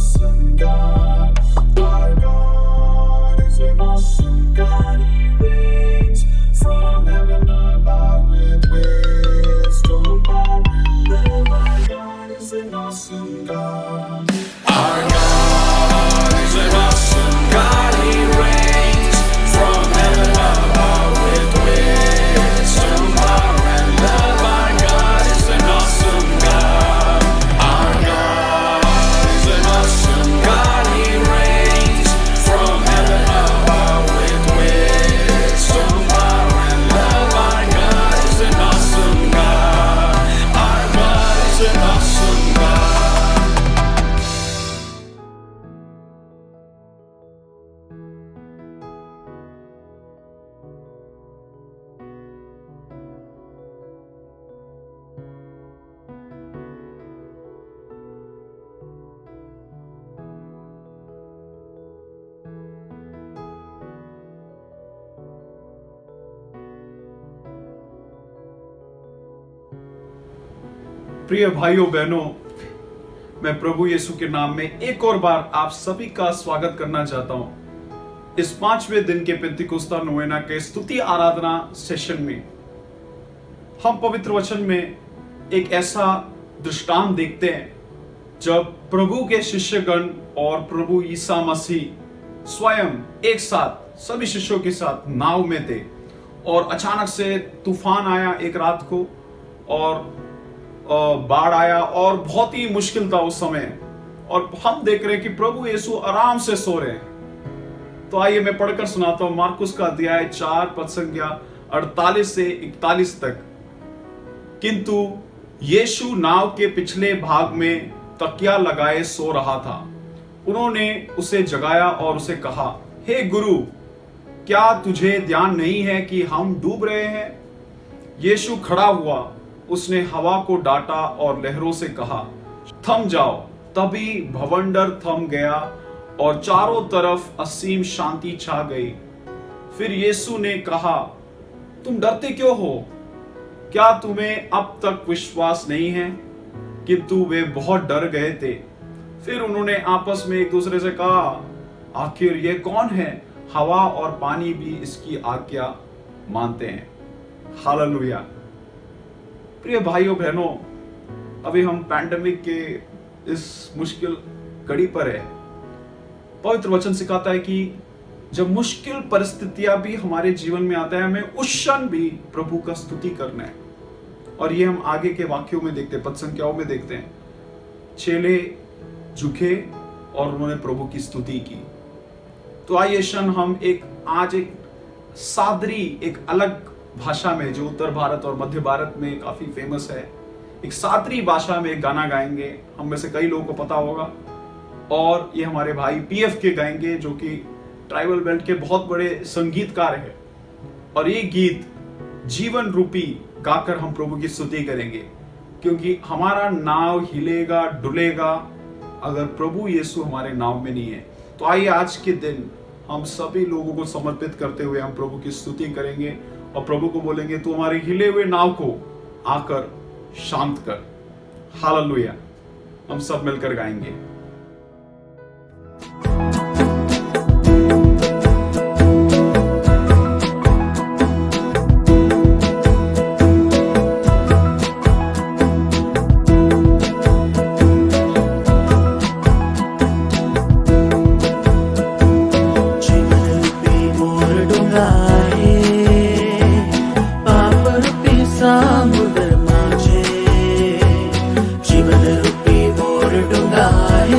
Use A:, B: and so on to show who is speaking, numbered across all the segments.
A: awesome God. Our God is an awesome God. He reigns from heaven above with wisdom, power, and love. Our God is an awesome God. Our God is an awesome God. He reigns from heaven above with wisdom, power, and love. Our God is an awesome God. Our God is an awesome God. He reigns from heaven above with wisdom, power, and love. Our God is an awesome God. Our God is an awesome God.
B: प्रिय भाइयों बहनों, मैं प्रभु यीशु के नाम में एक और बार आप सभी का स्वागत करना चाहता हूं इस 5वें दिन के पेंतिकोस्ता नोवेना के स्तुति आराधना सेशन में। हम पवित्र वचन में एक ऐसा दृष्टांत देखते हैं जब प्रभु के शिष्यगण और प्रभु ईसा मसीह स्वयं एक साथ सभी शिष्यों के साथ नाव में थे और अचानक से तूफान आया एक रात को और बाढ़ आया और बहुत ही मुश्किल था उस समय। और हम देख रहे हैं कि प्रभु यीशु आराम से सो रहे हैं। तो आइए मैं पढ़कर सुनाता हूं मार्कुस का अध्याय 4 पद संख्या 48 से 41 तक। किंतु यीशु नाव के पिछले भाग में तकिया लगाए सो रहा था। उन्होंने उसे जगाया और उसे कहा, हे गुरु, क्या तुझे ध्यान नहीं है कि हम डूब रहे हैं? यीशु खड़ा हुआ, उसने हवा को डांटा और लहरों से कहा, थम जाओ। तभी भवंडर थम गया और चारों तरफ असीम शांति छा गई। फिर यीशु ने कहा, तुम डरते क्यों हो? क्या तुम्हें अब तक विश्वास नहीं है? किंतु वे बहुत डर गए थे। फिर उन्होंने आपस में एक दूसरे से कहा, आखिर ये कौन है? हवा और पानी भी इसकी आज्ञा मानते हैं। हालेलुया। प्रिय भाइयों बहनों, अभी हम पैंडेमिक के इस मुश्किल घड़ी पर है। पवित्र वचन सिखाता है कि जब मुश्किल परिस्थितियां भी हमारे जीवन में आता है, हमें उस क्षण भी प्रभु का स्तुति करना है। और ये हम आगे के वाक्यों में देखते हैं, पद संख्याओं में देखते हैं। चेले झुके और उन्होंने प्रभु की स्तुति की। तो आइए क्षण हम आज एक सादरी, एक अलग भाषा में, जो उत्तर भारत और मध्य भारत में काफी फेमस है, एक सादरी भाषा में एक गाना गाएंगे। हम में से कई लोगों को पता होगा। और ये हमारे भाई पीएफ के गाएंगे, जो कि ट्राइबल बेल्ट के बहुत बड़े संगीतकार हैं। और ये गीत जीवन रूपी गाकर हम प्रभु की स्तुति करेंगे, क्योंकि हमारा नाव हिलेगा डुलेगा अगर प्रभु यीशु हमारे नाव में नहीं है। तो आइए आज के दिन हम सभी लोगों को समर्पित करते हुए हम प्रभु की स्तुति करेंगे और प्रभु को बोलेंगे, तू हमारे हिले हुए नाव को आकर शांत कर। हालेलुया। हम सब मिलकर गाएंगे।
A: समुद्र माझे जीवन रूपी मोर डोंगाए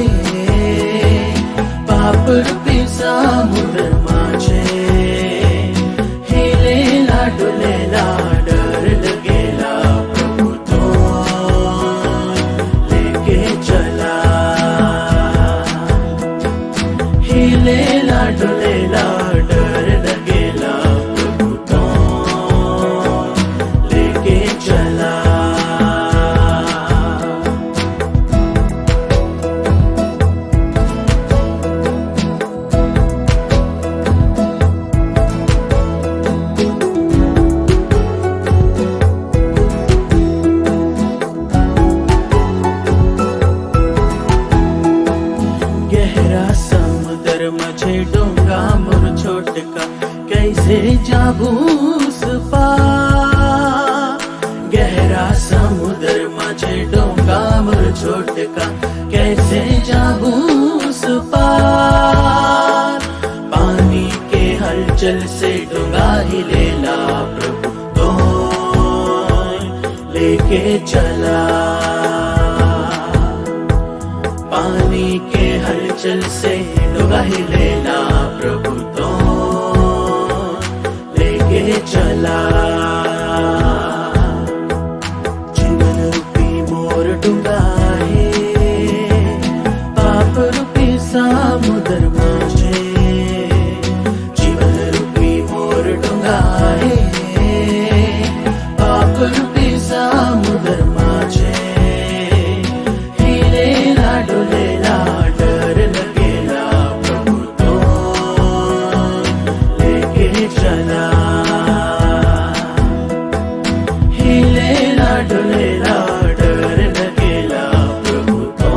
C: चला, पानी के हलचल से डूबा ही लेला प्रभु तो लेके चला। जीवन रूपी मोर डूंगा है पाप रूपी समुद्र माझे, जीवन रूपी मोर डूंगा है पाप रूपी समुद्र माझे, हिलेला डोलेला डर लगेला प्रभु तो लेके चला, हिलेला डोलेला डर लगेला प्रभु तो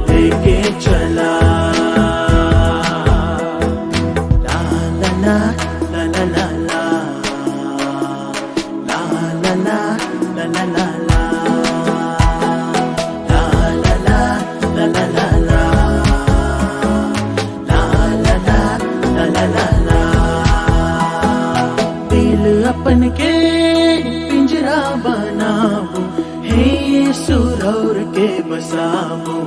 C: लेके चला। ला ला ला ला ला ला ला, ला ला ला ला ला ला ला, ला ला ला ला ला ला ला, ला ला ला ला ला ला। दिल अपन के पिंजरा बनाबो, हे यीशु रौर के बसाबो,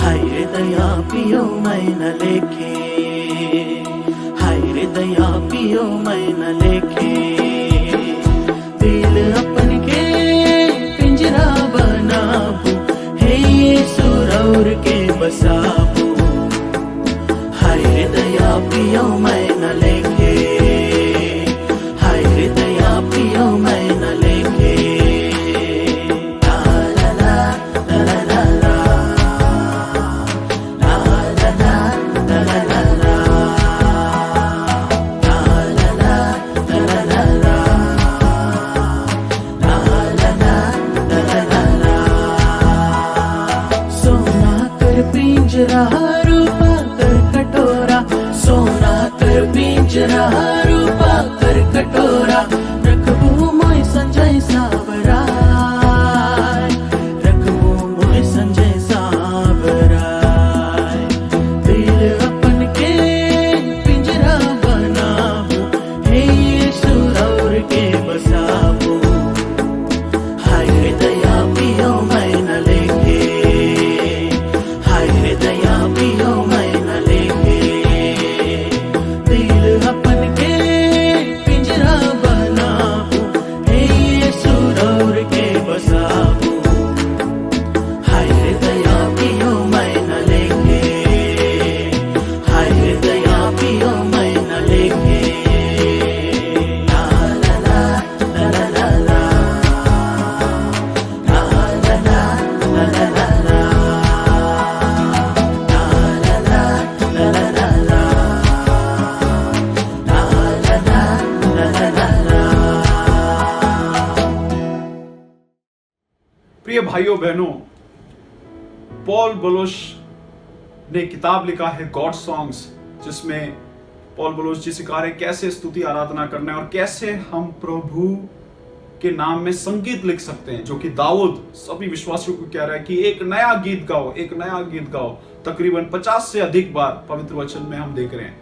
C: हाय रे दया पियो मैं न लेके, हाय रे दया पियो मैं न लेके। दिल अपन के पिंजरा बनाबो, हे यीशु रौर के बसाबो, हाय रे दया पियो मैं न लेके, हाय रे दया पियो मैं न लेके। ला ला ला ला ला ला ला, ला ला ला ला ला ला ला, ला ला ला ला ला ला ला, ला ला ला ला ला ला। सोना कर पिंजरा रूपा कर कटोरा, सोना कर पिंजरा रूपा कर कटोरा, रखबू मोय संजय सावरा, रखबू मोय संजय सावरा। दिल अपन के पिंजरा बनाबो, हे यीशु रौर के बसाबो, हाय रे दया पियो मैं न लेके, हाय रे दया पियो मैं न लेके। दिल अपन के पिंजरा बनाबो, हे यीशु रौर के बसाबो, हाय रे दया पियो मैं न लेके, हाय रे दया पियो मैं न लेके। ला ला ला ला ला ला ला, ला ला ला ला ला ला ला, ला ला ला ला ला ला ला, ला ला ला ला ला ला।
B: प्रिय भाइयों बहनों, पॉल बलोच ने किताब लिखा है गॉड सॉन्ग्स, जिसमें पॉल बलोच जी सिखा रहे कैसे स्तुति आराधना करना है और कैसे हम प्रभु के नाम में संगीत लिख सकते हैं, जो कि दाऊद सभी विश्वासियों को कह रहा है कि एक नया गीत गाओ, एक नया गीत गाओ। तकरीबन 50 से अधिक बार पवित्र वचन में हम देख रहे हैं,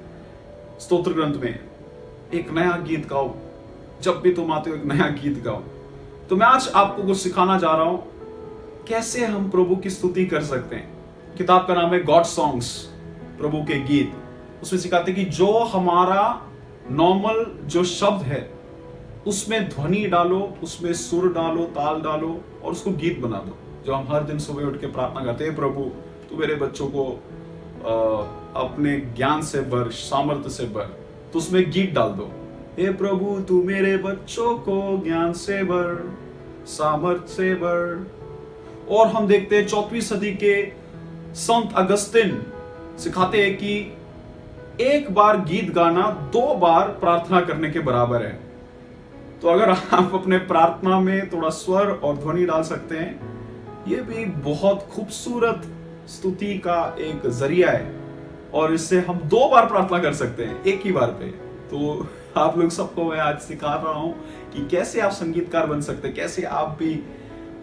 B: स्तोत्र ग्रंथ में, एक नया गीत गाओ, जब भी तुम आते हो एक नया गीत गाओ। तो मैं आज आपको कुछ सिखाना जा रहा हूं कैसे हम प्रभु की स्तुति कर सकते हैं। किताब का नाम है गॉड सॉन्ग्स, प्रभु के गीत। उसमें सिखाते कि जो हमारा नॉर्मल जो शब्द है उसमें ध्वनि डालो, उसमें सुर डालो, ताल डालो और उसको गीत बना दो। जो हम हर दिन सुबह उठ के प्रार्थना करते हैं, प्रभु तू मेरे बच्चों को अपने ज्ञान से भर, सामर्थ्य से भर, तो उसमें गीत डाल दो। हे प्रभु तू मेरे बच्चों को ज्ञान से भर, सामर्थ्य से भर। और हम देखते हैं 4वीं सदी के संत अगस्तिन सिखाते हैं कि एक बार गीत गाना 2 बार प्रार्थना करने के बराबर है। तो अगर आप अपने प्रार्थना में थोड़ा स्वर और ध्वनि डाल सकते हैं, ये भी बहुत खूबसूरत स्तुति का एक जरिया है और इससे हम 2 बार प्रार्थना कर सकते हैं एक ही बार पे। तो आप लोग सबको मैं आज सिखा रहा हूं कि कैसे आप संगीतकार बन सकते हैं, कैसे आप भी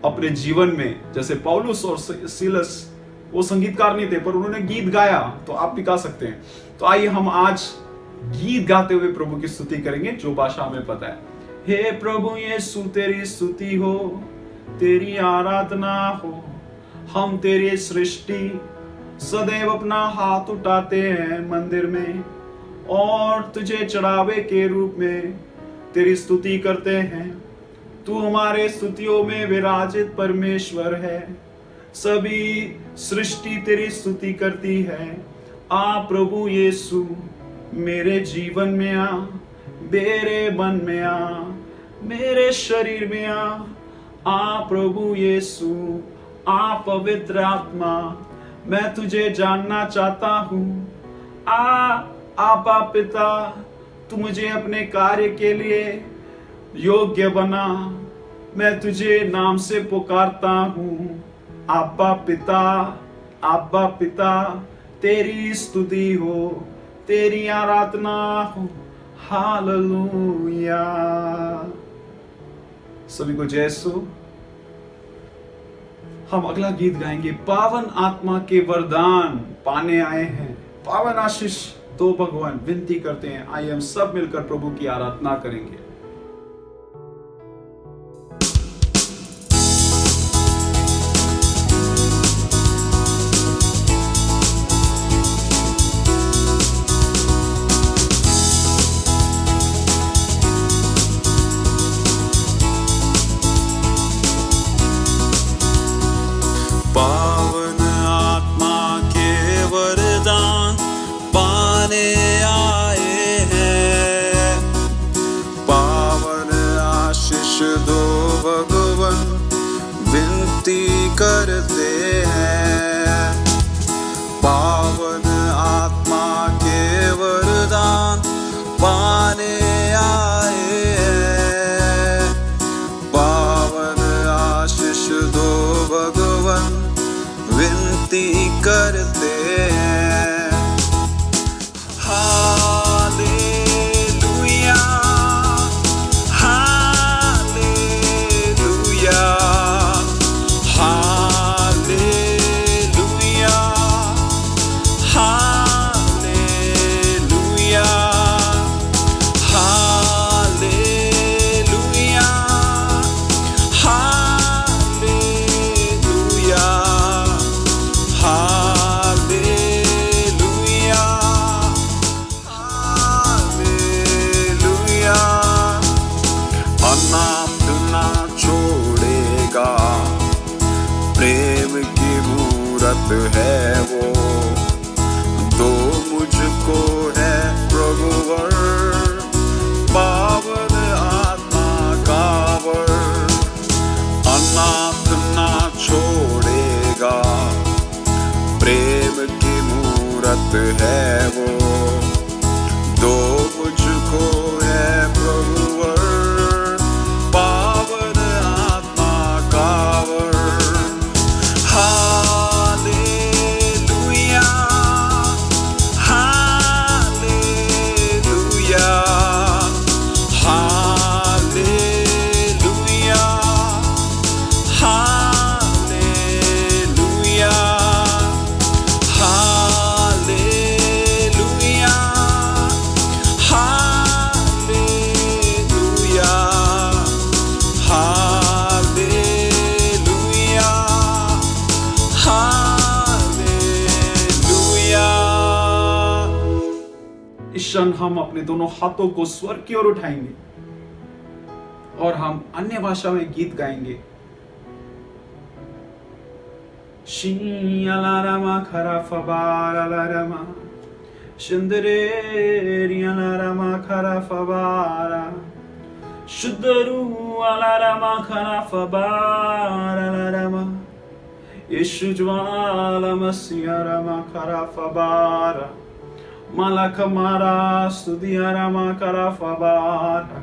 B: अपने जीवन में, जैसे पौलुस और सीलस वो संगीतकार नहीं थे पर उन्होंने गीत गाया, तो आप भी गा सकते हैं। तो आइए हम आज गीत गाते हुए प्रभु की स्तुति करेंगे, जो भाषा हमें पता है। हे प्रभु यीशु, तेरी स्तुति हो, तेरी आराधना हो। हम तेरी सृष्टि सदैव अपना हाथ उठाते हैं मंदिर में और तुझे चढ़ावे के रूप में तेरी स्तुति करते हैं। तू हमारे स्तुतियों में विराजित परमेश्वर है। सभी सृष्टि तेरी स्तुति करती है। आ प्रभु यीशु, मेरे जीवन में आ, मेरे मन में आ, मेरे शरीर में आ प्रभु यीशु, आ पवित्र आत्मा, मैं तुझे जानना चाहता हूँ। आबा पिता, तू मुझे अपने कार्य के लिए योग्य बना। मैं तुझे नाम से पुकारता हूँ। आबा पिता, आबा पिता, तेरी स्तुति हो, तेरी आराधना हो। हालेलुया। सभी को जय यीशु। हम अगला गीत गाएंगे। पावन आत्मा के वरदान पाने आए हैं, पावन आशीष तो भगवान विनती करते हैं। आइए हम सब मिलकर प्रभु की आराधना करेंगे।
D: पावन आत्मा के वरदान पाने आए हैं, पावन आशीष दो भगवन विनती करते हैं। पावन आत्मा के वरदान पाने आए हैं, पावन आशीष दो भगवन विनती करते हैं। Hallelujah, hallelujah, hallelujah, hallelujah, hallelujah, hallelujah, hallelujah, hallelujah. अनाथ ना छोड़ेगा, प्रेम की मूरत है वो, दो मुझको है प्रभुवर, पावन आत्मा का वर। अनाथ ना छोड़ेगा, प्रेम की मूरत है वो, दो मुझको है प्रभुवर, पावन आत्मा का वर। Hallelujah, hallelujah, hallelujah, hallelujah, hallelujah, hallelujah, hallelujah, hallelujah.
B: इस क्षण हम अपने दोनों हाथों को स्वर की ओर उठाएंगे और हम अन्य भाषा में गीत गाएंगे। Shialarama karafabalarama Shindarerialarama karafabara Shudaru alarama karafabalarama Ishujwala masiyarama karafabara Malakamara studiarama karafabara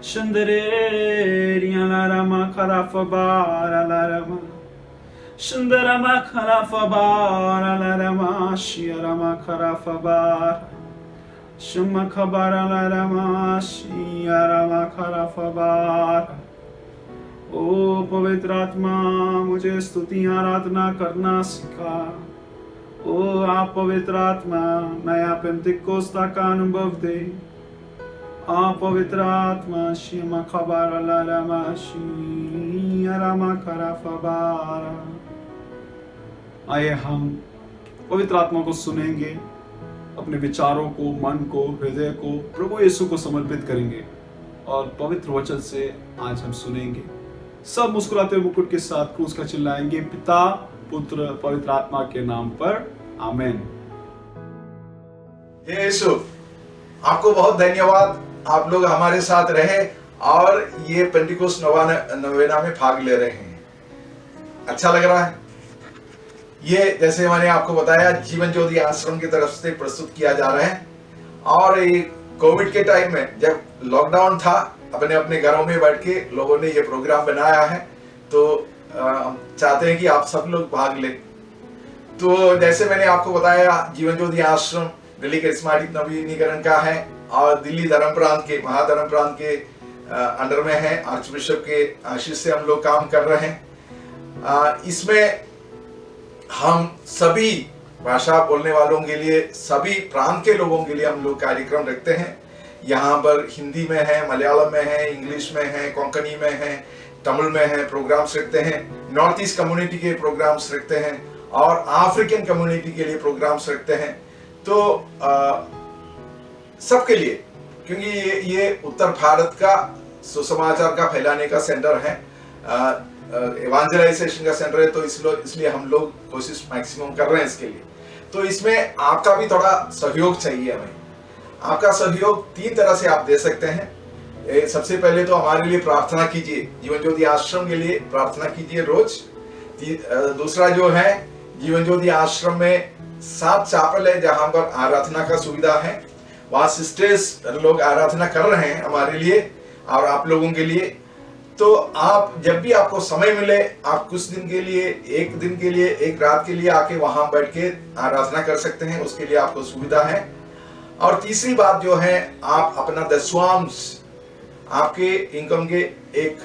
B: Shindarerialarama karafabara Shandarama Karafabara Larama Shiarama Karafabara Shamakabara Larama Shiarama Karafabara। ओ पवित्र आत्मा, मुझे स्तुति आराधना करना सिखा। ओ आप पवित्र आत्मा, नया पेंतिकोस्ता का अनुभव दे। पवित्र आत्मा शिमा खबर लामा खरा फबारा। आइए हम पवित्र आत्मा को सुनेंगे, अपने विचारों को, मन को, हृदय को प्रभु यीशु को समर्पित करेंगे और पवित्र वचन से आज हम सुनेंगे। सब मुस्कुराते हुए मुकुट के साथ क्रूस का चिल्लाएंगे, पिता पुत्र पवित्र आत्मा के नाम पर आमेन।
E: हे यीशु, आपको बहुत धन्यवाद, आप लोग हमारे साथ रहे और ये पेंटिकोस्ट नवेना में भाग ले रहे हैं। अच्छा लग रहा है। ये जैसे मैंने आपको बताया जीवन ज्योति आश्रम की तरफ से प्रस्तुत किया जा रहा है और ये कोविड के टाइम में जब लॉकडाउन था, अपने अपने घरों में बैठ के लोगों ने ये प्रोग्राम बनाया है, तो चाहते हैं कि आप सब लोग भाग लें। तो जैसे मैंने आपको बताया जीवन ज्योति आश्रम दिल्ली करिश्माटिक नवीनीकरण का है और दिल्ली धर्म प्रांत के महाधर्म प्रांत के अंडर में है। आर्च बिशप के आशीष से हम लोग काम कर रहे हैं। इसमें हम सभी भाषा बोलने वालों के लिए, सभी प्रांत के लोगों के लिए हम लोग कार्यक्रम रखते हैं। यहाँ पर हिंदी में है, मलयालम में है, इंग्लिश में है, कोंकणी में है, तमिल में है, प्रोग्राम्स रखते हैं। नॉर्थ ईस्ट कम्युनिटी के प्रोग्राम्स रखते हैं और अफ्रीकन कम्युनिटी के लिए प्रोग्राम्स रखते हैं। तो सबके लिए, क्योंकि ये उत्तर भारत का सुसमाचार का फैलाने का सेंटर है, इवांजेलाइजेशन का सेंटर है, तो इसलिए हम लोग कोशिश मैक्सिमम कर रहे हैं इसके लिए। तो इसमें आपका भी थोड़ा सहयोग चाहिए हमें। आपका सहयोग 3 तरह से आप दे सकते हैं। सबसे पहले तो हमारे लिए प्रार्थना कीजिए, जीवन ज्योति आश्रम के लिए प्रार्थना कीजिए रोज। दूसरा जो है, जीवन ज्योति आश्रम में 7 चापल है जहां पर आराधना का सुविधा है। वहां सिस्टर्स लोग आराधना कर रहे हैं हमारे लिए और आप लोगों के लिए। तो आप जब भी आपको समय मिले, आप कुछ दिन के लिए, एक दिन के लिए, एक रात के लिए आके वहां बैठ के आराधना कर सकते हैं, उसके लिए आपको सुविधा है। और तीसरी बात जो है, आप अपना दशवांश, आपके इनकम के एक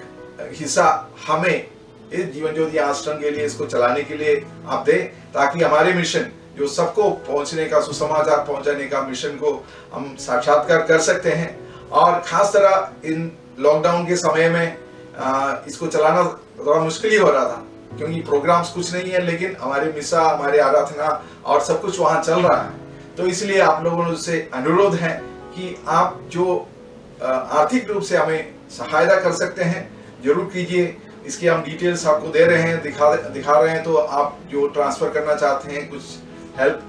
E: हिस्सा हमें इस जीवन ज्योति आश्रम के लिए, इसको चलाने के लिए आप दें, ताकि हमारे मिशन जो सबको पहुंचने का, सुसमाचार पहुंचाने का मिशन को हम साक्षात्कार कर सकते हैं। और खास तरह इन लॉकडाउन के समय में इसको चलाना थोड़ा मुश्किल ही हो रहा था, क्योंकि प्रोग्राम्स कुछ नहीं है, लेकिन हमारे मिसा, हमारे आराधना और सब कुछ वहां चल रहा है। तो इसलिए आप लोगों से अनुरोध है कि आप जो आर्थिक रूप से हमें सहायता कर सकते हैं, जरूर कीजिए। इसकी हम डिटेल्स आपको दे रहे हैं, दिखा रहे हैं। तो आप जो ट्रांसफर करना चाहते हैं कुछ हेल्प,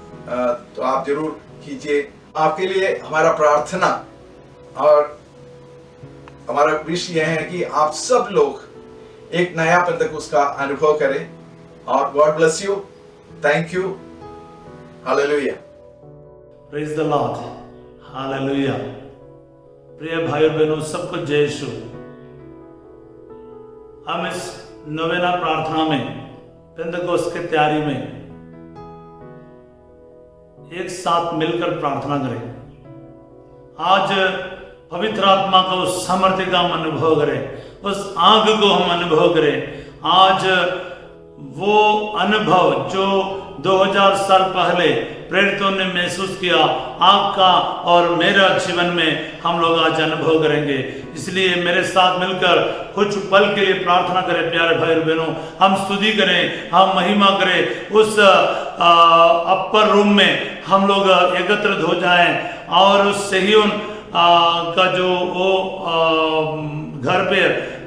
E: तो आप जरूर कीजिए। आपके लिए हमारा प्रार्थना और हमारा विश यह है कि आप सब लोग एक नया पेंटेकोस्ट का अनुभव करें। और God bless you, thank you, hallelujah.
F: Praise the Lord, hallelujah. प्रिय भाइयों बहनों, सबको जय यीशु। हम इस नवेना प्रार्थना में, पेंटेकोस्ट की तैयारी में एक साथ मिलकर प्रार्थना करें। आज पवित्र आत्मा का उस सामर्थ्य का हम अनुभव करें, उस आग को हम अनुभव करें। आज वो अनुभव जो 2000 साल पहले प्रेरितों ने महसूस किया, आपका और मेरा जीवन में हम लोग आज अनुभव करेंगे। इसलिए मेरे साथ मिलकर कुछ पल के लिए प्रार्थना करें। प्यारे भाई बहनों, हम स्तुति करें, हम महिमा करें। उस अपर रूम में हम लोग एकत्रित हो जाएं और उस सहियोन का जो वो घर पे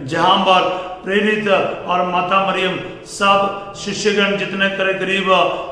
F: जहां पर प्रेरित और माता मरियम सब शिष्यगण जितने करीब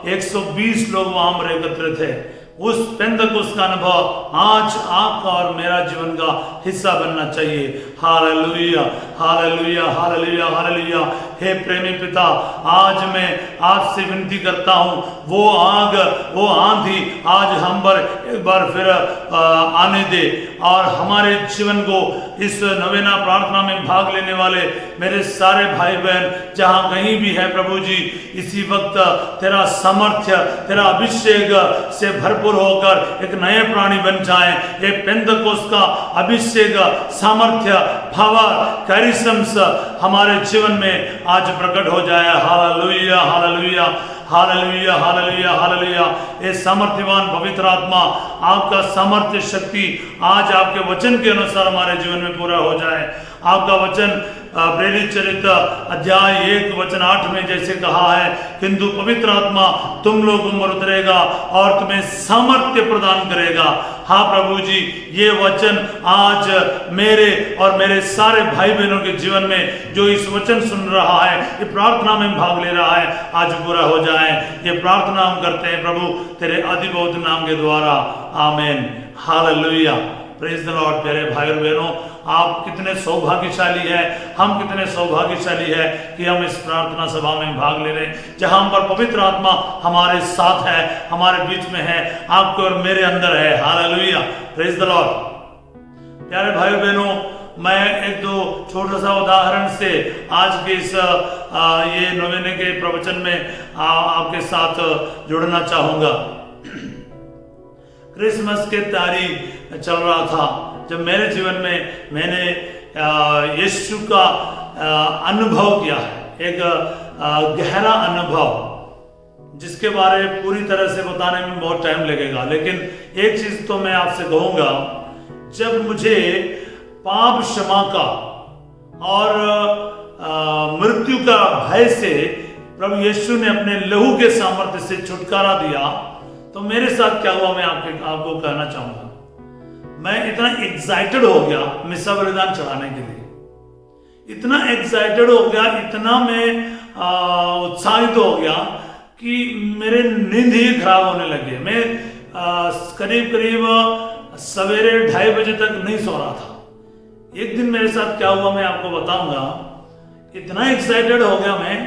F: 120 लोग वहां पर एकत्रित थे। उस पेंटेकोस्ट का अनुभव आज आपका और मेरा जीवन का हिस्सा बनना चाहिए। Hallelujah, hallelujah, hallelujah, hallelujah. हे प्रेमी पिता, आज मैं आपसे विनती करता हूँ, वो आग, वो आंधी आज हम पर एक बार फिर आने दे और हमारे जीवन को इस नवेना प्रार्थना में भाग लेने वाले मेरे सारे भाई बहन जहाँ कहीं भी है प्रभु जी, इसी वक्त तेरा सामर्थ्य, तेरा अभिषेक से भरपूर होकर एक नए प्राणी बन जाए। ये पेंटेकोस्ट का अभिषेक, सामर्थ्य, पावर, कैरिस्म्स हमारे जीवन में आज प्रकट हो जाए। Hallelujah, hallelujah, hallelujah hallelujah hallelujah. ये सामर्थ्यवान पवित्र आत्मा आपका सामर्थ्य शक्ति आज आपके वचन के अनुसार हमारे जीवन में पूरा हो जाए। आपका वचन प्रेरित चरित्र अध्याय 1 वचन 8 में जैसे कहा है, किंतु पवित्र आत्मा तुम लोगों पर उतरेगा और तुम्हें सामर्थ्य प्रदान करेगा। हाँ प्रभु जी, ये वचन आज मेरे और मेरे सारे भाई बहनों के जीवन में जो इस वचन सुन रहा है, ये प्रार्थना में भाग ले रहा है, आज पूरा हो जाए। ये प्रार्थना हम करते हैं प्रभु तेरे अधिबहुत नाम के द्वारा, आमीन हालेलुया। Praise the Lord. प्यारे भाई और बहनों, आप कितने सौभाग्यशाली है, हम कितने सौभाग्यशाली है कि हम इस प्रार्थना सभा में भाग ले रहे हैं, जहां पर पवित्र आत्मा हमारे साथ है, हमारे बीच में है, आपके और मेरे अंदर है। Hallelujah, praise the Lord. प्यारे भाई और बहनों, मैं एक दो छोटा सा उदाहरण से आज के इस ये नवेने के प्रवचन में आपके साथ जुड़ना चाहूंगा। क्रिसमस के तारीख चल रहा था जब मेरे जीवन में मैंने यीशु का अनुभव किया है, एक गहरा अनुभव जिसके बारे में पूरी तरह से बताने में बहुत टाइम लगेगा। लेकिन एक चीज तो मैं आपसे कहूंगा, जब मुझे पाप क्षमा का और मृत्यु का भय से प्रभु यीशु ने अपने लहू के सामर्थ्य से छुटकारा दिया, तो मेरे साथ क्या हुआ मैं आपको कहना चाहूंगा। मैं इतना एक्साइटेड हो गया मिस्सा बलिदान चढ़ाने के लिए, इतना एक्साइटेड हो गया, इतना मैं उत्साहित हो गया कि मेरे नींद ही खराब होने लगे। मैं करीब करीब सवेरे 2:30 बजे तक नहीं सो रहा था। एक दिन मेरे साथ क्या हुआ मैं आपको बताऊंगा। इतना एक्साइटेड हो गया मैं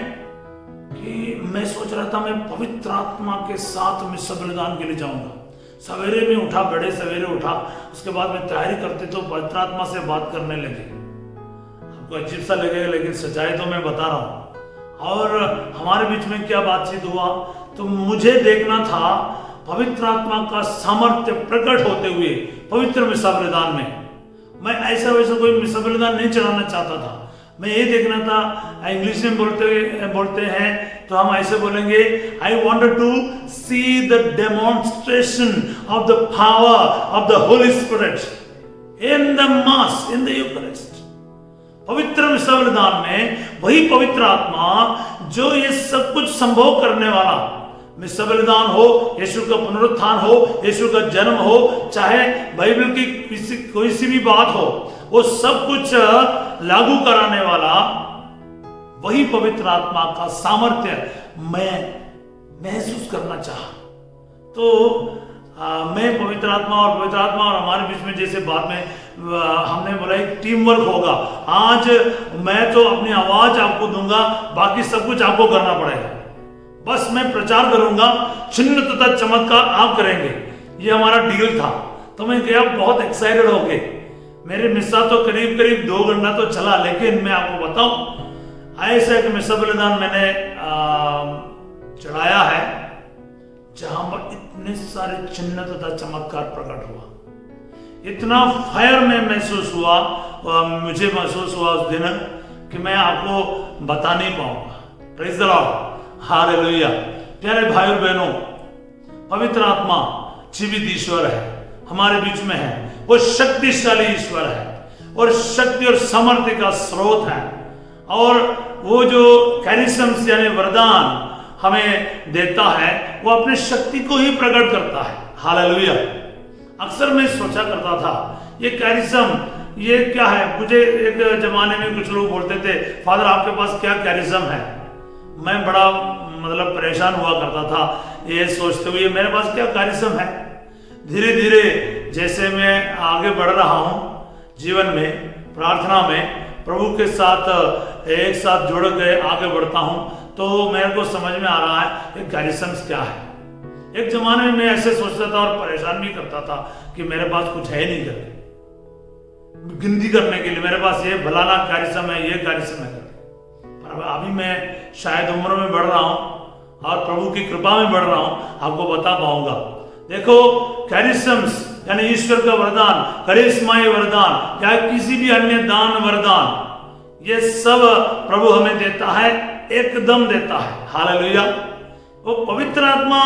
F: कि मैं सोच रहा था मैं पवित्र आत्मा के साथ मिस्सा बलिदान के लिए जाऊंगा। सवेरे में उठा, बड़े सवेरे उठा, उसके बाद में तैयारी करते तो पवित्र आत्मा से बात करने लगे। आपको अजीब सा लगेगा लेकिन सच्चाई तो मैं बता रहा हूं। और हमारे बीच में क्या बातचीत हुआ, तो मुझे देखना था पवित्र आत्मा का सामर्थ्य प्रकट होते हुए पवित्र मिस्सा बलिदान में। मैं ऐसा वैसा कोई मिस्सा बलिदान नहीं चढ़ाना चाहता था, मैं ये देखना था। इंग्लिश में बोलते हैं तो हम ऐसे बोलेंगे, I wanted to see the demonstration of the power of the Holy Spirit in the mass, in the Eucharist. पवित्र मिस्सा बलिदान में वही पवित्र आत्मा जो ये सब कुछ संभव करने वाला, मिस्सा बलिदान हो, यीशु का पुनरुत्थान हो, यीशु का जन्म हो, चाहे बाइबल की कोई सी भी बात हो, वो सब कुछ लागू कराने वाला वही पवित्र आत्मा का सामर्थ्य मैं महसूस करना चाहा। तो मैं पवित्र आत्मा और हमारे बीच में जैसे बाद में हमने बोला एक टीम वर्क होगा। आज मैं तो अपनी आवाज आपको दूंगा, बाकी सब कुछ आपको करना पड़ेगा। बस मैं प्रचार करूंगा, चिन्ह तथा चमत्कार आप करेंगे, ये हमारा डील था। तो मैं गया बहुत एक्साइटेड होके। मेरे मिस्सा तो करीब 2 घंटा तो चला, लेकिन मैं आपको बताऊं ऐसा कि मिस्सा बलिदान मैंने चढ़ाया है जहां पर इतने सारे चिन्ह तथा चमत्कार प्रकट हुआ, इतना फायर में महसूस हुआ, मुझे महसूस हुआ उस दिन कि मैं आपको बता नहीं पाऊंगा। Praise the Lord, hallelujah. प्यारे भाई और बहनों, पवित्र आत्मा जीवित ईश्वर है, हमारे बीच में है। वो शक्तिशाली ईश्वर है और शक्ति और सामर्थ्य का स्रोत है। और वो जो कैरिस्म्स यानी वरदान हमें देता है, वो अपनी शक्ति को ही प्रकट करता है। हालेलुया। अक्सर मैं सोचा करता था ये कैरिस्म ये क्या है। मुझे एक जमाने में कुछ लोग बोलते थे, फादर आपके पास क्या कैरिस्म है। मैं बड़ा परेशान हुआ करता था ये सोचते हुए मेरे पास क्या कैरिस्म है। धीरे धीरे जैसे मैं आगे बढ़ रहा हूं जीवन में, प्रार्थना में प्रभु के साथ एक साथ जुड़ गए आगे बढ़ता हूं, तो मेरे को समझ में आ रहा है ये कैरिस्म्स क्या है। एक जमाने में मैं ऐसे सोचता था और परेशान भी करता था कि मेरे पास कुछ है नहीं करके गिनती करने के लिए, मेरे पास ये फलाना कैरिस्म है, ये कैरिस्म है। पर अभी मैं शायद उम्र में बढ़ रहा हूं और प्रभु की कृपा में बढ़ रहा हूं, आपको बता पाऊंगा। देखो कैरिस्म्स यानी ईश्वर का वरदान, करिश्माई वरदान या किसी भी अन्य दान वरदान, ये सब प्रभु हमें देता है, एकदम देता है। हालेलुया। वो पवित्र आत्मा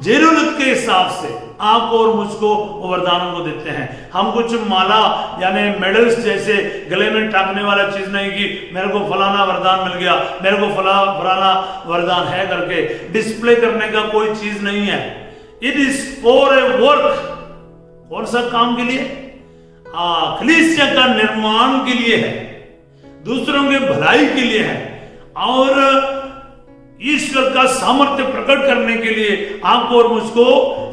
F: जरूरत के हिसाब से आपको और मुझको वो वरदानों को देते हैं। हम कुछ माला यानी मेडल्स जैसे गले में टांगने वाला चीज नहीं कि मेरे को फलाना वरदान मिल गया, मेरे को फलाना वरदान है करके डिस्प्ले करने का कोई चीज नहीं है। It is for a work. कौन सा काम के लिए? कलीसिया का निर्माण के लिए है, दूसरों के भलाई के लिए है और ईश्वर का सामर्थ्य प्रकट करने के लिए आपको और मुझको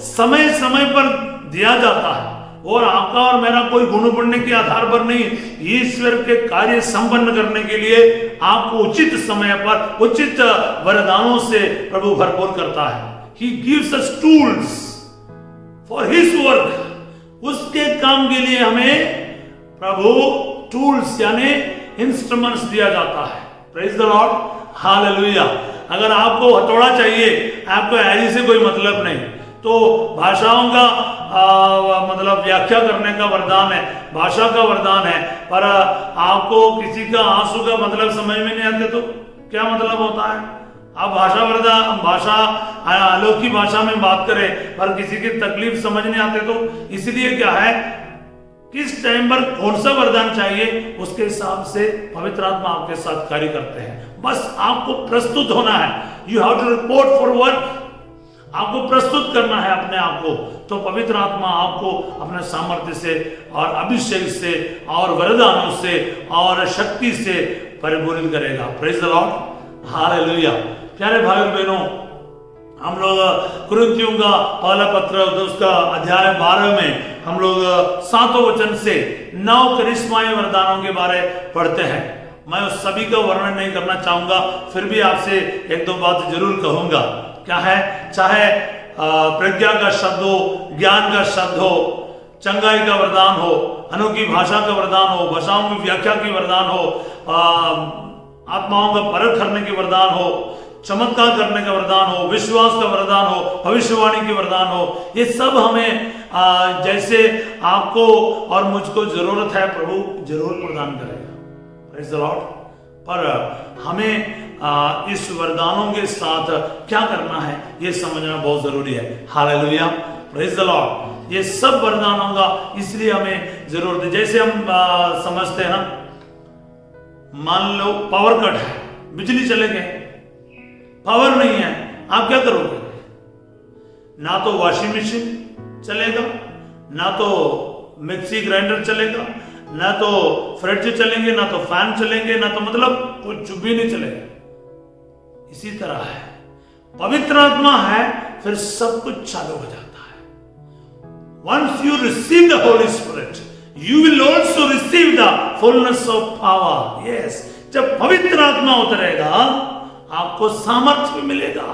F: समय समय पर दिया जाता है। और आपका और मेरा कोई गुण बढ़ने के आधार पर नहीं, ईश्वर के कार्य संपन्न करने के लिए आपको उचित समय पर उचित वरदानों से प्रभु भरपूर करता है। He gives us tools for his work। उसके काम के लिए हमें प्रभु टूल्स यानी इंस्ट्रूमेंट्स दिया जाता है। Praise the Lord, hallelujah. अगर आपको हथौड़ा चाहिए, आपको ऐरी से कोई मतलब नहीं, तो भाषाओं का मतलब व्याख्या करने का वरदान है, भाषा का वरदान है, पर आपको किसी का आंसू का मतलब समझ में नहीं आते तो क्या मतलब होता है? आप भाषा अलौकिक भाषा में बात करें पर किसी की तकलीफ समझ नहीं आते तो इसलिए क्या है, किस टाइम पर कौन सा वरदान चाहिए उसके हिसाब से पवित्र आत्मा आपके साथ कार्य करते हैं। बस आपको प्रस्तुत होना है। You have to report for work. आपको प्रस्तुत करना है अपने आप को, तो पवित्र आत्मा आपको अपने सामर्थ्य से और अभिषेक से और वरदानों से और शक्ति से परिपूरित करेगा। Praise the Lord, hallelujah. प्यारे भाई और बहनों, हम लोग कुरिन्थियों का पहला पत्र उसका अध्याय 12 में हम लोग 7वें वचन से 9 करिश्माई वरदानों के बारे पढ़ते हैं। मैं उस सभी का वर्णन नहीं करना चाहूंगा, फिर भी आपसे एक दो बात जरूर कहूंगा। क्या है? चाहे प्रज्ञा का शब्द हो, ज्ञान का शब्द हो, चंगाई का वरदान हो, अनोखी भाषा का वरदान हो, भाषाओं की व्याख्या की वरदान हो, आत्माओं का परख करने की वरदान हो, चमत्कार करने का वरदान हो, विश्वास का वरदान हो, भविष्यवाणी की वरदान हो, ये सब हमें जैसे आपको और मुझको जरूरत है प्रभु जरूर प्रदान करेगा। Praise the Lord. पर हमें इस वरदानों के साथ क्या करना है ये समझना बहुत जरूरी है। Hallelujah, praise the Lord. ये सब वरदानों का इसलिए हमें जरूरत है। जैसे हम समझते हैं ना, मान लो पावर कट है, बिजली चले गए, पावर नहीं है, आप क्या करोगे? ना तो वॉशिंग मशीन चलेगा, ना तो मिक्सी ग्राइंडर चलेगा, ना तो फ्रिज चलेंगे, ना तो फैन चलेंगे, ना तो मतलब कुछ भी नहीं चलेगा। इसी तरह है, पवित्र आत्मा है फिर सब कुछ चालू हो जाता है। Once you receive the Holy Spirit, you will also receive the fullness of power. Yes, जब पवित्र आत्मा उतरेगा आपको सामर्थ्य भी मिलेगा,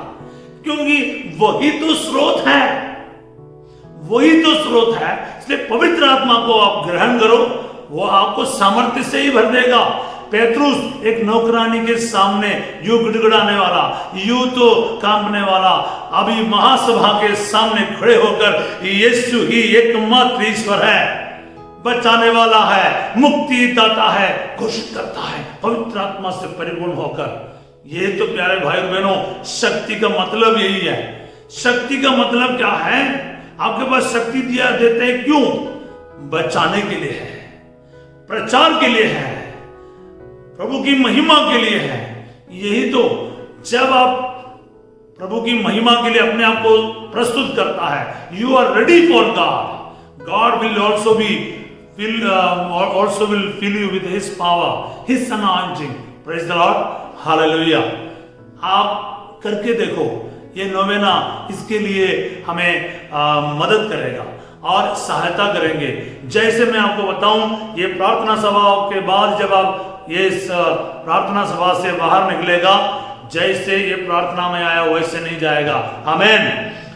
F: क्योंकि वही तो स्रोत है, वही तो स्रोत है। इसलिए पवित्र आत्मा को आप ग्रहण करो, वो आपको सामर्थ्य से ही भर देगा। पेत्रुस एक नौकरानी के सामने यूं गिड़गिड़ाने वाला, यूं तो कांपने वाला, अभी महासभा के सामने खड़े होकर यीशु ही एकमात्र ईश्वर है, बचाने वाला है, मुक्ति दाता है, घोषित करता है पवित्र आत्मा से परिपूर्ण होकर। ये तो प्यारे भाई और बहनों, शक्ति का मतलब यही है। शक्ति का मतलब क्या है? आपके पास शक्ति दिया देते हैं क्यों? बचाने के लिए है, प्रचार के लिए है, प्रभु की महिमा के लिए है। यही तो, जब आप प्रभु की महिमा के लिए अपने आप को प्रस्तुत करता है, you are ready for God, God will also will fill you with his power, his anointing. Praise the Lord, hallelujah. आप करके देखो, ये नोवेना इसके लिए हमें मदद करेगा और सहायता करेंगे। जैसे मैं आपको बताऊं, ये प्रार्थना सभा के बाद जब आप ये इस प्रार्थना सभा से बाहर निकलेगा, जैसे ये प्रार्थना में आया वैसे नहीं जाएगा। आमेन।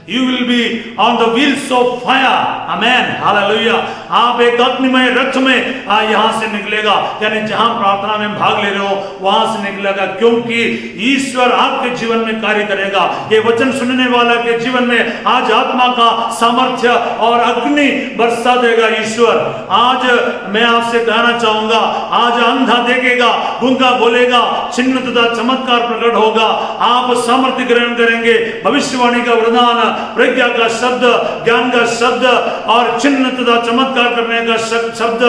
F: You will be on the wheels of fire. Amen. Hallelujah. आप एक अग्निमय रथ में यहाँ से निकलेगा, यानी जहां प्रार्थना में भाग ले रहे हो वहां से निकलेगा, क्योंकि ईश्वर आपके जीवन में कार्य करेगा। ये वचन सुनने वाला के जीवन में आज आत्मा का सामर्थ्य और अग्नि बरसा देगा ईश्वर। आज मैं आपसे कहना चाहूंगा, आज अंधा देखेगा, गूंगा बोलेगा, चिन्ह तथा चमत्कार प्रकट होगा। आप सामर्थ्य ग्रहण करेंगे, भविष्यवाणी का वरदान, प्रज्ञा का शब्द, ज्ञान का शब्द और चिन्ह तथा चमत्कार करने का शब्द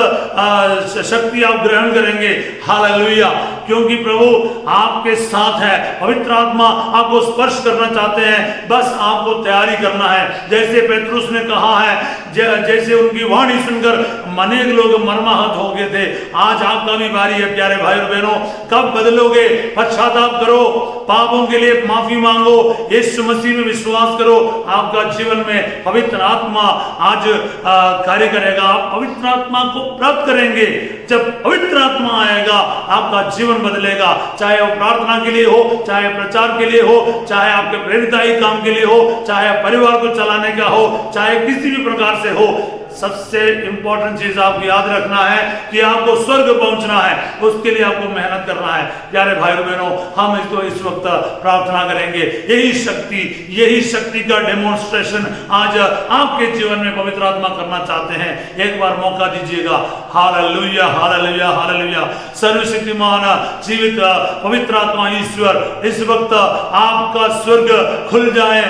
F: शक्ति आप ग्रहण करेंगे। हालेलुया, क्योंकि प्रभु आपके साथ है। पवित्र आत्मा आपको स्पर्श करना चाहते हैं, बस आपको तैयारी करना है। जैसे पेतरुस ने कहा है, जैसे उनकी वाणी सुनकर अनेक लोग मर्माहत हो गए थे, आज आपका भी बारी है प्यारे भाई और बहनों। कब बदलोगे? पश्चाताप करो, पापों के लिए माफी मांगो, यीशु मसीह में विश्वास करो, आपका जीवन में पवित्र आत्मा आज कार्य करेगा। आप पवित्र आत्मा को प्राप्त करेंगे। जब पवित्र आत्मा आएगा आपका जीवन बदलेगा, चाहे वो प्रार्थना के लिए हो, चाहे प्रचार के लिए हो, चाहे आपके प्रेरिताई काम के लिए हो, चाहे परिवार को चलाने का हो, चाहे किसी भी प्रकार से हो। सबसे इंपॉर्टेंट चीज आपको याद रखना है कि आपको स्वर्ग पहुंचना है, उसके लिए आपको मेहनत करना है। प्यारे भाई बहनों, हम इसको इस वक्त प्रार्थना करेंगे। यही शक्ति का डेमोन्स्ट्रेशन आज आपके जीवन में पवित्र आत्मा करना चाहते हैं। एक बार मौका दीजिएगा। Hallelujah, hallelujah, hallelujah. सर्वशक्तिमान जीवित पवित्र आत्मा ईश्वर, इस वक्त आपका स्वर्ग खुल जाए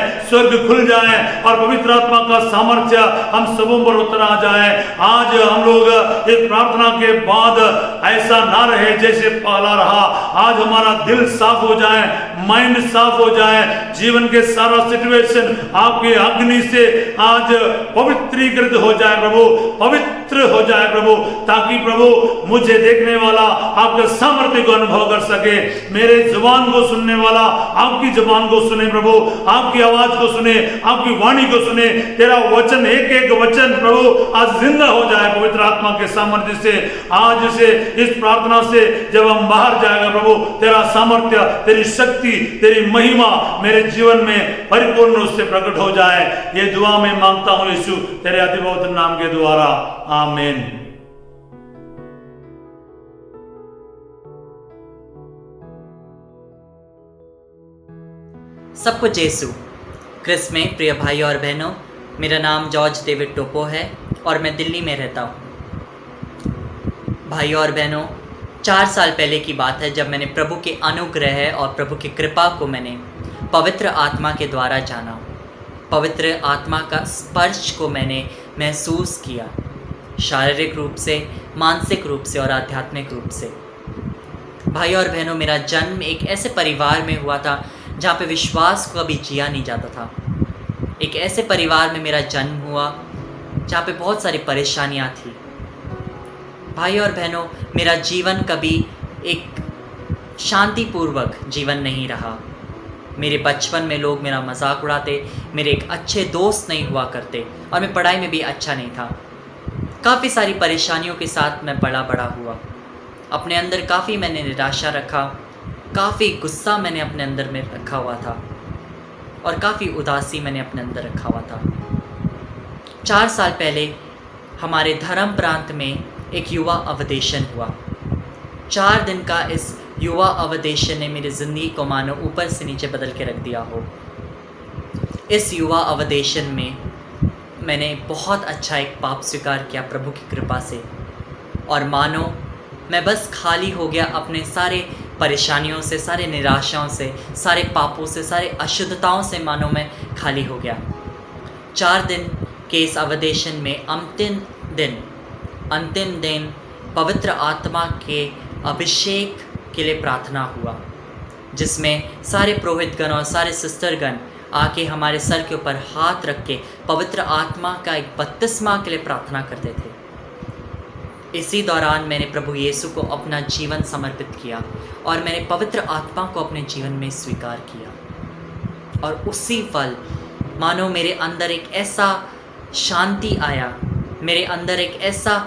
F: और पवित्र आत्मा का सामर्थ्य हम सबों पर आ जाए। आज हम लोग इस प्रार्थना के बाद ऐसा ना रहे जैसे पहला रहा। आज हमारा दिल साफ हो जाए, माइंड साफ हो जाए, जीवन के सारा सिचुएशन आपके अग्नि से आज पवित्रीकृत हो जाए प्रभु, पवित्र हो जाए प्रभु, ताकि प्रभु मुझे देखने वाला आपके सामर्थ्य को अनुभव कर सके। मेरे जुबान को सुनने वाला आपकी जुबान को सुने प्रभु, आपकी आवाज को सुने, आपकी वाणी को सुने। तेरा वचन, एक एक वचन प्रभु आज जिंदा हो जाए पवित्र आत्मा के सामर्थ्य से। आज से इस प्रार्थना से जब हम बाहर जाएगा प्रभु, तेरा सामर्थ्य, तेरी शक्ति, तेरी महिमा मेरे जीवन में परिपूर्ण रूप से प्रकट हो जाए। ये दुआ मैं मांगता हूं यीशु तेरे अति पवित्र नाम के द्वारा, आमीन।
G: सब कुछ यीशु क्रिस्त में। प्रिय भाई और बहनों, मेरा नाम जॉर्ज डेविड टोपो है और मैं दिल्ली में रहता हूँ। भाई और बहनों, 4 साल पहले की बात है जब मैंने प्रभु के अनुग्रह और प्रभु की कृपा को मैंने पवित्र आत्मा के द्वारा जाना। पवित्र आत्मा का स्पर्श को मैंने महसूस किया, शारीरिक रूप से, मानसिक रूप से और आध्यात्मिक रूप से। भाई और बहनों, मेरा जन्म एक ऐसे परिवार में हुआ था जहाँ पे विश्वास को कभी जिया नहीं जाता था। एक ऐसे परिवार में मेरा जन्म हुआ जहाँ पे बहुत सारी परेशानियाँ थी। भाई और बहनों, मेरा जीवन कभी एक शांतिपूर्वक जीवन नहीं रहा। मेरे बचपन में लोग मेरा मजाक उड़ाते, मेरे एक अच्छे दोस्त नहीं हुआ करते और मैं पढ़ाई में भी अच्छा नहीं था। काफ़ी सारी परेशानियों के साथ मैं बड़ा हुआ। अपने अंदर काफ़ी मैंने निराशा रखा, काफ़ी गुस्सा मैंने अपने अंदर में रखा हुआ था और काफ़ी उदासी मैंने अपने अंदर रखा हुआ था। 4 साल पहले हमारे धर्म प्रांत में एक युवा अवदेशन हुआ। 4 दिन का इस युवा अवदेशन ने मेरी ज़िंदगी को मानो ऊपर से नीचे बदल के रख दिया हो। इस युवा अवदेशन में मैंने बहुत अच्छा एक पाप स्वीकार किया प्रभु की कृपा से, और मानो मैं बस खाली हो गया अपने सारे परेशानियों से, सारे निराशाओं से, सारे पापों से, सारे अशुद्धताओं से। मानो मैं खाली हो गया। 4 दिन के इस अवदेशन में अंतिम दिन पवित्र आत्मा के अभिषेक के लिए प्रार्थना हुआ, जिसमें सारे पुरोहितगण और सारे सिस्टरगण आके हमारे सर के ऊपर हाथ रख के पवित्र आत्मा का एक बपतिस्मा के लिए प्रार्थना करते थे। इसी दौरान मैंने प्रभु यीशु को अपना जीवन समर्पित किया और मैंने पवित्र आत्मा को अपने जीवन में स्वीकार किया। और उसी पल मानो मेरे अंदर एक ऐसा शांति आया, मेरे अंदर एक ऐसा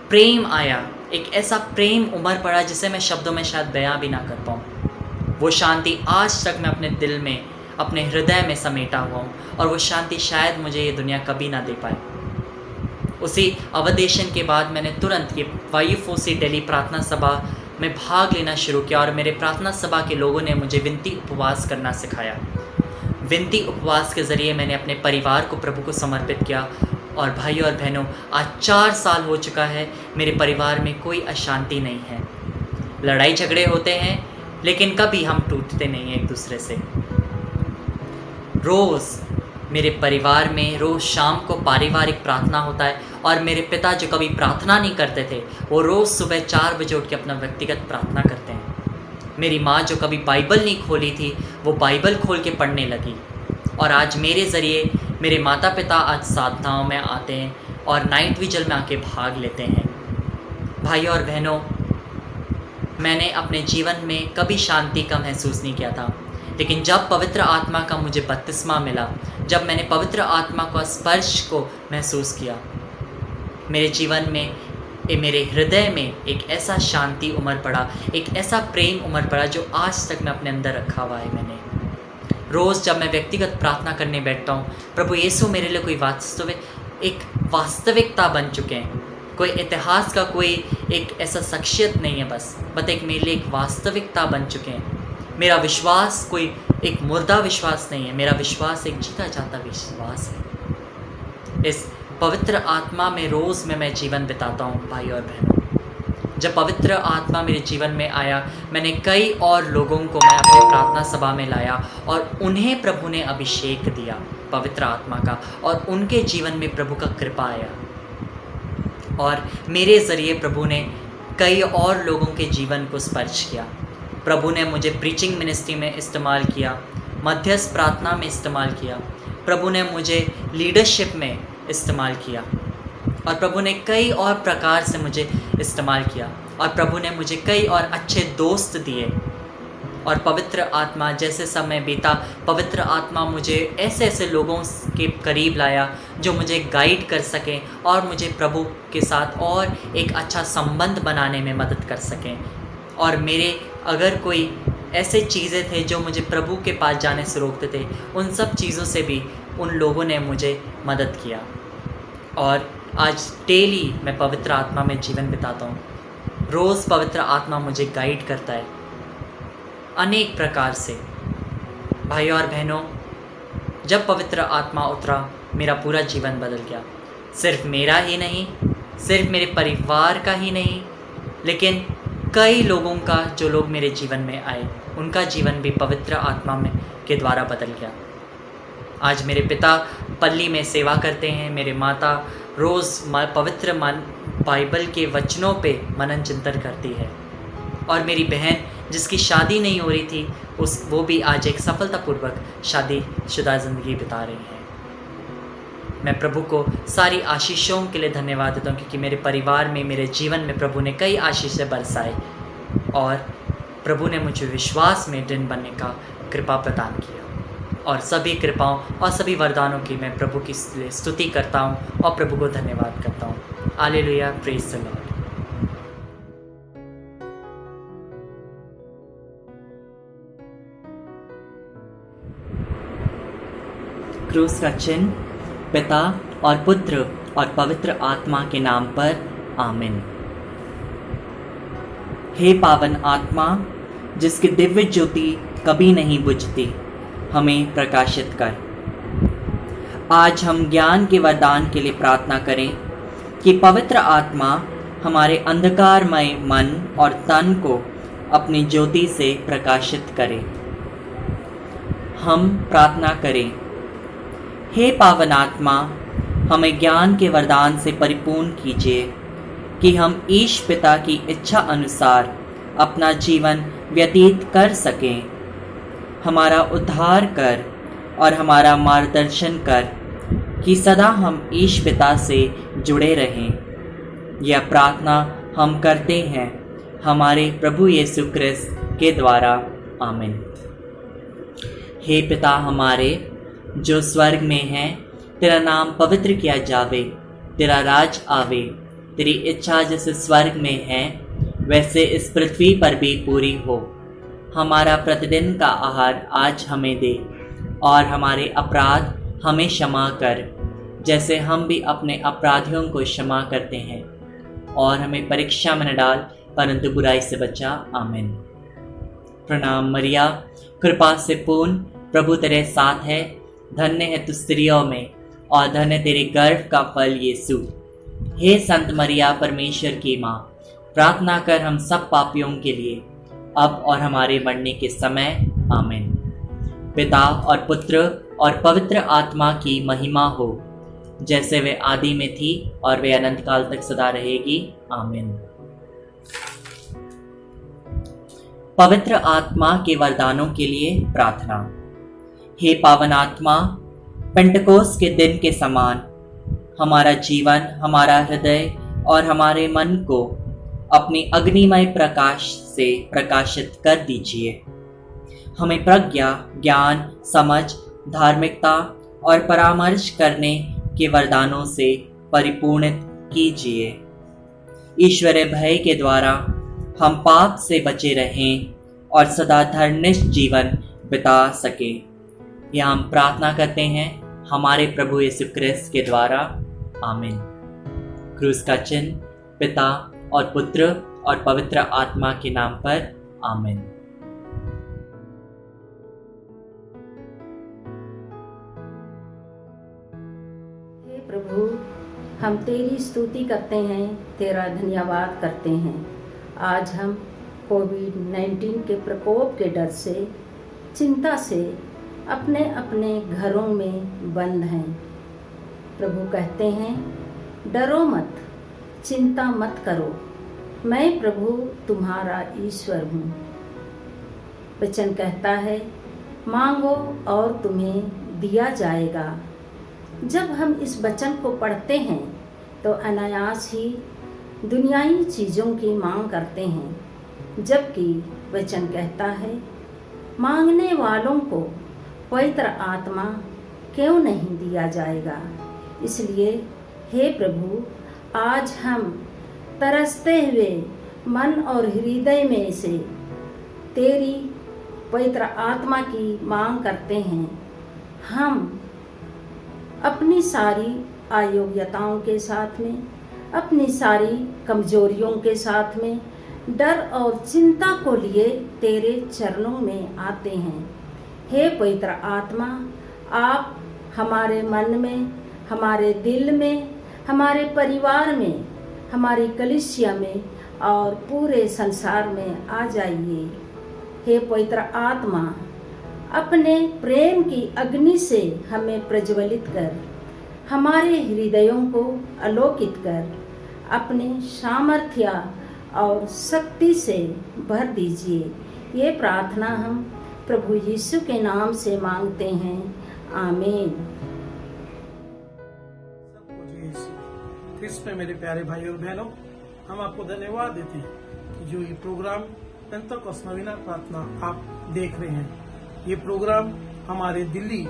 G: प्रेम आया, एक ऐसा प्रेम उमड़ पड़ा जिसे मैं शब्दों में शायद बयां भी ना कर पाऊँ। वो शांति आज तक मैं अपने दिल में, अपने हृदय में समेटा हुआ हूँ, और वो शांति शायद मुझे ये दुनिया कभी ना दे पाए। उसी अवदेशन के बाद मैंने तुरंत ये YFOC दिल्ली प्रार्थना सभा में भाग लेना शुरू किया और मेरे प्रार्थना सभा के लोगों ने मुझे विनती उपवास करना सिखाया। विनती उपवास के ज़रिए मैंने अपने परिवार को प्रभु को समर्पित किया। और भाइयों और बहनों, आज 4 साल हो चुका है, मेरे परिवार में कोई अशांति नहीं है। लड़ाई झगड़े होते हैं लेकिन कभी हम टूटते नहीं हैं एक दूसरे से। रोज़ मेरे परिवार में रोज़ शाम को पारिवारिक प्रार्थना होता है और मेरे पिता जो कभी प्रार्थना नहीं करते थे वो रोज़ सुबह 4 बजे उठ के अपना व्यक्तिगत प्रार्थना करते हैं। मेरी माँ जो कभी बाइबल नहीं खोली थी वो बाइबल खोल के पढ़ने लगी। और आज मेरे ज़रिए मेरे माता पिता आज साधनाओं में आते हैं और नाइट विजल में आके भाग लेते हैं। भाइयों और बहनों, मैंने अपने जीवन में कभी शांति का महसूस नहीं किया था, लेकिन जब पवित्र आत्मा का मुझे बपतिस्मा मिला, जब मैंने पवित्र आत्मा का स्पर्श को महसूस किया, मेरे जीवन में मेरे हृदय में एक ऐसा शांति उमड़ पड़ा, एक ऐसा प्रेम उमड़ पड़ा जो आज तक मैं अपने अंदर रखा हुआ है। मैंने रोज़ जब मैं व्यक्तिगत प्रार्थना करने बैठता हूँ, प्रभु यीशु मेरे लिए कोई वास्तविकता बन चुके हैं। कोई इतिहास का कोई एक ऐसा शख्सियत नहीं है, बस एक मेरे लिए एक वास्तविकता बन चुके हैं। मेरा विश्वास कोई एक मुर्दा विश्वास नहीं है, मेरा विश्वास एक जीता जाता विश्वास है। इस पवित्र आत्मा में रोज़ में मैं जीवन बिताता हूँ। भाई और बहनों, जब पवित्र आत्मा मेरे जीवन में आया, मैंने कई और लोगों को मैं अपने प्रार्थना सभा में लाया और उन्हें प्रभु ने अभिषेक दिया पवित्र आत्मा का, और उनके जीवन में प्रभु का कृपा आया। और मेरे ज़रिए प्रभु ने कई और लोगों के जीवन को स्पर्श किया। प्रभु ने मुझे प्रीचिंग मिनिस्ट्री में इस्तेमाल किया, मध्यस्थ प्रार्थना में इस्तेमाल किया, प्रभु ने मुझे लीडरशिप में इस्तेमाल किया, और प्रभु ने कई और प्रकार से मुझे इस्तेमाल किया, और प्रभु ने मुझे कई और अच्छे दोस्त दिए। और पवित्र आत्मा जैसे समय बीता, पवित्र आत्मा मुझे ऐसे ऐसे लोगों के करीब लाया जो मुझे गाइड कर सकें और मुझे प्रभु के साथ और एक अच्छा संबंध बनाने में मदद कर सकें। और मेरे अगर कोई ऐसे चीज़ें थे जो मुझे प्रभु के पास जाने से रोकते थे, उन सब चीज़ों से भी उन लोगों ने मुझे मदद किया। और आज डेली मैं पवित्र आत्मा में जीवन बिताता हूँ। रोज़ पवित्र आत्मा मुझे गाइड करता है अनेक प्रकार से। भाइयों और बहनों, जब पवित्र आत्मा उतरा, मेरा पूरा जीवन बदल गया। सिर्फ मेरा ही नहीं, सिर्फ मेरे परिवार का ही नहीं, लेकिन कई लोगों का, जो लोग मेरे जीवन में आए, उनका जीवन भी पवित्र आत्मा में के द्वारा बदल गया। आज मेरे पिता पल्ली में सेवा करते हैं, मेरे माता रोज़ पवित्र बाइबल के वचनों पे मनन चिंतन करती है, और मेरी बहन जिसकी शादी नहीं हो रही थी, वो भी आज एक सफलतापूर्वक शादीशुदा ज़िंदगी बिता रही है। मैं प्रभु को सारी आशीषों के लिए धन्यवाद देता हूँ, क्योंकि मेरे परिवार में, मेरे जीवन में प्रभु ने कई आशीषें बरसाए, और प्रभु ने मुझे विश्वास में दृढ़ बनने का कृपा प्रदान किया। और सभी कृपाओं और सभी वरदानों की मैं प्रभु की स्तुति करता हूँ और प्रभु को धन्यवाद करता हूँ। Hallelujah, praise the Lord. क्रूस का चिन्ह पिता और पुत्र और पवित्र आत्मा के नाम पर, आमीन। हे पावन आत्मा, जिसकी दिव्य ज्योति कभी नहीं बुझती, हमें प्रकाशित कर। आज हम ज्ञान के वरदान के लिए प्रार्थना करें कि पवित्र आत्मा हमारे अंधकारमय मन और तन को अपनी ज्योति से प्रकाशित करे। हम प्रार्थना करें। हे पावन आत्मा, हमें ज्ञान के वरदान से परिपूर्ण कीजिए कि हम ईश पिता की इच्छा अनुसार अपना जीवन व्यतीत कर सकें। हमारा उद्धार कर और हमारा मार्गदर्शन कर कि सदा हम ईश पिता से जुड़े रहें। यह प्रार्थना हम करते हैं हमारे प्रभु यीशु क्रिस्त के द्वारा, आमीन। हे पिता हमारे जो स्वर्ग में है, तेरा नाम पवित्र किया जावे, तेरा राज आवे, तेरी इच्छा जैसे स्वर्ग में है वैसे इस पृथ्वी पर भी पूरी हो। हमारा प्रतिदिन का आहार आज हमें दे, और हमारे अपराध हमें क्षमा कर, जैसे हम भी अपने अपराधियों को क्षमा करते हैं, और हमें परीक्षा में न डाल परंतु बुराई से बचा। आमीन। प्रणाम मरिया, कृपा से पूर्ण, प्रभु तेरे साथ है, धन्य है तू स्त्रियों में और धन्य तेरे गर्भ का फल यीशु। हे संत मरिया, परमेश्वर की माँ, प्रार्थना कर हम सब पापियों के लिए, अब और हमारे मरने के समय। आमीन। पिता और पुत्र और पवित्र आत्मा की महिमा हो, जैसे वे आदि में थी और वे अनंत काल तक सदा रहेगी। आमीन। पवित्र आत्मा के वरदानों के लिए प्रार्थना। हे पावन आत्मा, पेंटकोस के दिन के समान हमारा जीवन, हमारा हृदय और हमारे मन को अपनी अग्निमय प्रकाश से प्रकाशित कर दीजिए। हमें प्रज्ञा, ज्ञान, समझ, धार्मिकता और परामर्श करने के वरदानों से परिपूर्णित कीजिए। ईश्वरीय भय के द्वारा हम पाप से बचे रहें और सदा धर्मनिष्ठ जीवन बिता सकें। यह हम प्रार्थना करते हैं हमारे प्रभु यीशु क्रिस्त के द्वारा। आमीन। क्रूस का चिन्ह पिता और पुत्र और पवित्र आत्मा के नाम पर। आमीन।
H: हे प्रभु, हम तेरी स्तुति करते हैं, तेरा धन्यवाद करते हैं। आज हम कोविड-19 के प्रकोप के डर से, चिंता से अपने अपने घरों में बंद हैं। प्रभु कहते हैं, डरो मत, चिंता मत करो, मैं प्रभु तुम्हारा ईश्वर हूँ। वचन कहता है, मांगो और तुम्हें दिया जाएगा। जब हम इस वचन को पढ़ते हैं तो अनायास ही दुनियाई चीज़ों की मांग करते हैं, जबकि वचन कहता है, मांगने वालों को पवित्र आत्मा क्यों नहीं दिया जाएगा। इसलिए हे प्रभु, आज हम तरसते हुए मन और हृदय में से तेरी पवित्र आत्मा की मांग करते हैं। हम अपनी सारी अयोग्यताओं के साथ में, अपनी सारी कमजोरियों के साथ में, डर और चिंता को लिए तेरे चरणों में आते हैं। हे पवित्र आत्मा, आप हमारे मन में, हमारे दिल में, हमारे परिवार में, हमारी कलीसिया में और पूरे संसार में आ जाइए। हे पवित्र आत्मा, अपने प्रेम की अग्नि से हमें प्रज्वलित कर, हमारे हृदयों को आलोकित कर, अपने सामर्थ्य और शक्ति से भर दीजिए। ये प्रार्थना हम प्रभु यीशु के नाम से मांगते हैं। आमीन।
I: क्रिस्त में मेरे प्यारे भाई और बहनों, हम आपको धन्यवाद देते हैं कि जो ये प्रोग्राम पेंटेकोस्ट नवीना प्रार्थना आप देख रहे हैं। ये प्रोग्राम हमारे दिल्ली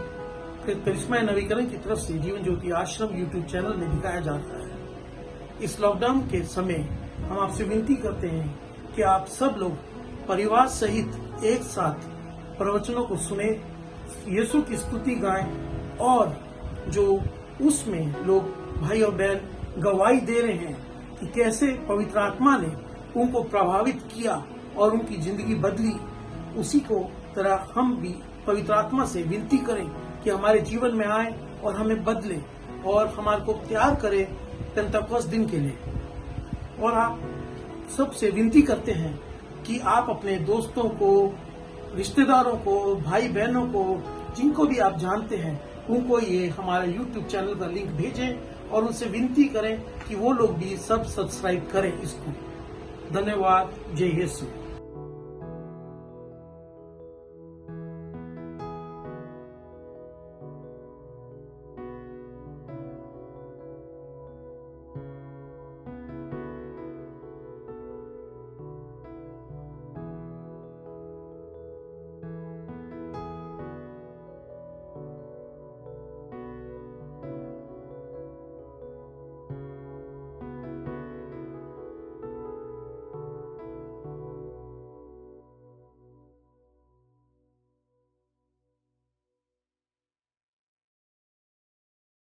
I: के करिश्मा नवीकरण की तरफ से जीवन ज्योति आश्रम यूट्यूब चैनल में दिखाया जाता है। इस लॉकडाउन के समय हम आपसे विनती करते हैं कि आप सब लोग परिवार सहित एक साथ प्रवचनों को सुने, यीशु की स्तुति गाएं और जो उसमें लोग भाई और बहन गवाही दे रहे हैं कि कैसे पवित्र आत्मा ने उनको प्रभावित किया और उनकी जिंदगी बदली, उसी को तरह हम भी पवित्र आत्मा से विनती करें कि हमारे जीवन में आए और हमें बदले और हमारे को तैयार करे पेंटेकोस्ट दिन के लिए। और आप सबसे विनती करते हैं कि आप अपने दोस्तों को, रिश्तेदारों को, भाई बहनों को, जिनको भी आप जानते हैं, उनको ये हमारा YouTube चैनल का लिंक भेजें और उनसे विनती करें कि वो लोग भी सब सब्सक्राइब करें इसको। धन्यवाद। जय यीशु।